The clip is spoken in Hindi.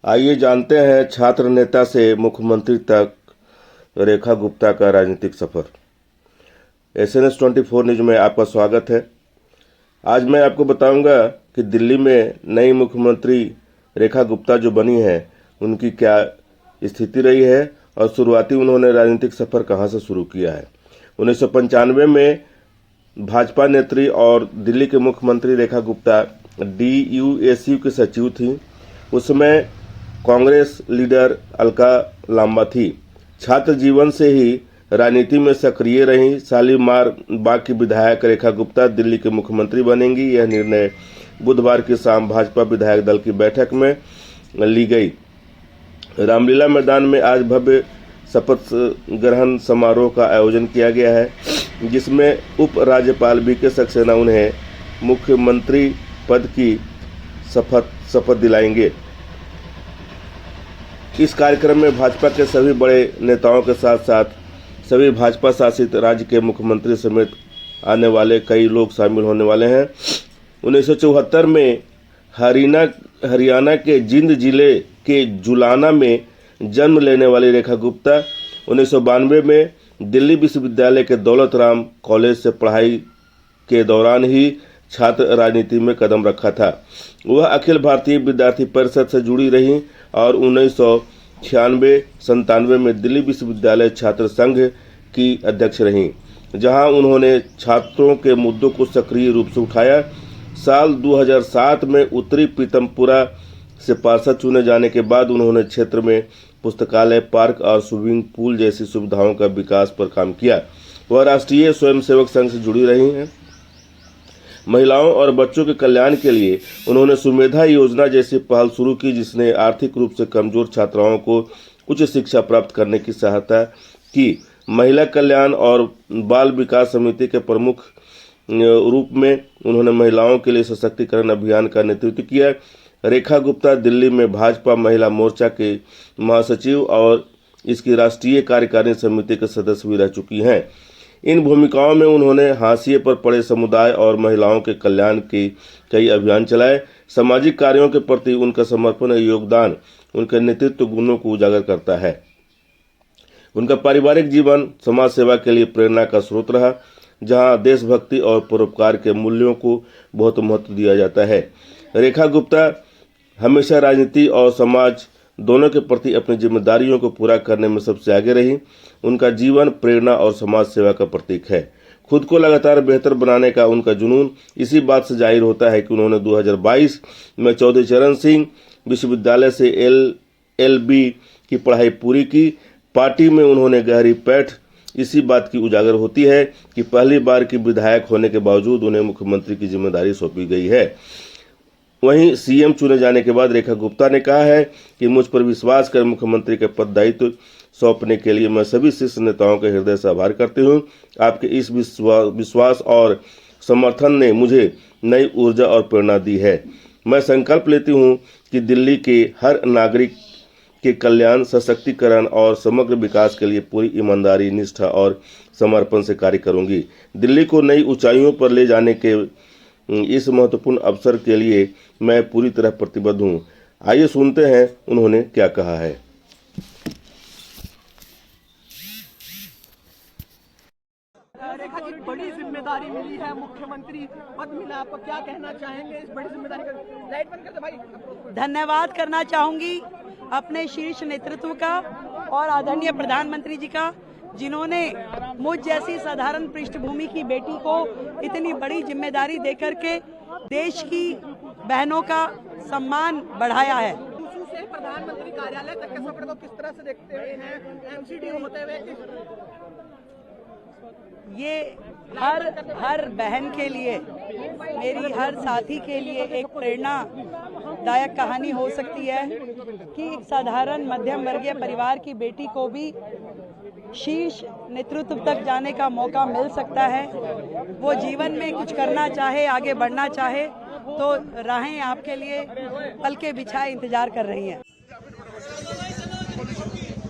आइए जानते हैं छात्र नेता से मुख्यमंत्री तक रेखा गुप्ता का राजनीतिक सफर। SNS 24 न्यूज में आपका स्वागत है। आज मैं आपको बताऊंगा कि दिल्ली में नई मुख्यमंत्री रेखा गुप्ता जो बनी है उनकी क्या स्थिति रही है और शुरुआती उन्होंने राजनीतिक सफर कहां से शुरू किया है। 1995 में भाजपा नेत्री और दिल्ली के मुख्यमंत्री रेखा गुप्ता DUSU की सचिव थी। उस समय कांग्रेस लीडर अलका लांबा थी। छात्र जीवन से ही राजनीति में सक्रिय रही। शालीमार बाग की विधायक रेखा गुप्ता दिल्ली के मुख्यमंत्री बनेंगी, यह निर्णय बुधवार की शाम भाजपा विधायक दल की बैठक में ली गई। रामलीला मैदान में आज भव्य शपथ ग्रहण समारोह का आयोजन किया गया है, जिसमें उप राज्यपाल BK सक्सेना उन्हें मुख्यमंत्री पद की शपथ दिलाएंगे। इस कार्यक्रम में भाजपा के सभी बड़े नेताओं के साथ साथ सभी भाजपा शासित राज्य के मुख्यमंत्री समेत आने वाले कई लोग शामिल होने वाले हैं। 1974 में हरियाणा के जिंद जिले के जुलाना में जन्म लेने वाली रेखा गुप्ता 1992 में दिल्ली विश्वविद्यालय के दौलत राम कॉलेज से पढ़ाई के दौरान ही छात्र राजनीति में कदम रखा था। वह अखिल भारतीय विद्यार्थी परिषद से जुड़ी रही और 1996-97 में दिल्ली विश्वविद्यालय छात्र संघ की अध्यक्ष रहीं, जहां उन्होंने छात्रों के मुद्दों को सक्रिय रूप से उठाया। साल 2007 में उत्तरी पीतमपुरा से पार्षद चुने जाने के बाद उन्होंने क्षेत्र में पुस्तकालय, पार्क और स्विमिंग पूल जैसी सुविधाओं का विकास पर काम किया। वह राष्ट्रीय स्वयंसेवक संघ से जुड़ी रही हैं। महिलाओं और बच्चों के कल्याण के लिए उन्होंने सुमेधा योजना जैसी पहल शुरू की, जिसने आर्थिक रूप से कमजोर छात्राओं को उच्च शिक्षा प्राप्त करने की सहायता की। महिला कल्याण और बाल विकास समिति के प्रमुख रूप में उन्होंने महिलाओं के लिए सशक्तिकरण अभियान का नेतृत्व किया। रेखा गुप्ता दिल्ली में भाजपा महिला मोर्चा के महासचिव और इसकी राष्ट्रीय कार्यकारिणी समिति के सदस्य भी रह चुकी हैं। इन भूमिकाओं में उन्होंने हाशिए पर पड़े समुदाय और महिलाओं के कल्याण के कई अभियान चलाए। सामाजिक कार्यों के प्रति उनका समर्पण और योगदान उनके नेतृत्व गुणों को उजागर करता है। उनका पारिवारिक जीवन समाज सेवा के लिए प्रेरणा का स्रोत रहा, जहां देशभक्ति और परोपकार के मूल्यों को बहुत महत्व दिया जाता है। रेखा गुप्ता हमेशा राजनीति और समाज दोनों के प्रति अपनी जिम्मेदारियों को पूरा करने में सबसे आगे रही। उनका जीवन प्रेरणा और समाज सेवा का प्रतीक है। खुद को लगातार बेहतर बनाने का उनका जुनून इसी बात से जाहिर होता है कि उन्होंने 2022 में चौधरी चरण सिंह विश्वविद्यालय से LLB की पढ़ाई पूरी की। पार्टी में उन्होंने गहरी पैठ इसी बात की उजागर होती है कि पहली बार की विधायक होने के बावजूद उन्हें मुख्यमंत्री की जिम्मेदारी सौंपी गई है। वहीं CM चुने जाने के बाद रेखा गुप्ता ने कहा है कि मुझ पर विश्वास कर मुख्यमंत्री के पद दायित्व सौंपने के लिए मैं सभी शीर्ष नेताओं के हृदय से आभार करती हूं। आपके इस विश्वास और समर्थन ने मुझे नई ऊर्जा और प्रेरणा दी है। मैं संकल्प लेती हूं कि दिल्ली के हर नागरिक के कल्याण, सशक्तिकरण और समग्र विकास के लिए पूरी ईमानदारी, निष्ठा और समर्पण से कार्य करूंगी। दिल्ली को नई ऊंचाइयों पर ले जाने के इस महत्वपूर्ण अवसर के लिए मैं पूरी तरह प्रतिबद्ध हूं। आइए सुनते हैं उन्होंने क्या कहा है। रेखा जी, बड़ी जिम्मेदारी मिली है, मुख्यमंत्री पद मिला, आपको क्या कहना चाहेंगे इस बड़ी जिम्मेदारी का? लाइट बंद कर दे भाई। धन्यवाद करना चाहूंगी अपने शीर्ष नेतृत्व का और आदरणीय प्रधानमंत्री जी का, जिन्होंने मुझ जैसी साधारण पृष्ठभूमि की बेटी को इतनी बड़ी जिम्मेदारी देकर के देश की बहनों का सम्मान बढ़ाया है। से प्रधानमंत्री कार्यालय तक के सफर को किस तरह से देखते हुए हैं, MCD होते हुए ये हर बहन के लिए, मेरी हर साथी के लिए एक प्रेरणादायक कहानी हो सकती है कि एक साधारण मध्यम वर्गीय परिवार की बेटी को भी शीर्ष नेतृत्व तक जाने का मौका मिल सकता है। वो जीवन में कुछ करना चाहे, आगे बढ़ना चाहे तो राहें आपके लिए पल के बिछाए इंतजार कर रही हैं।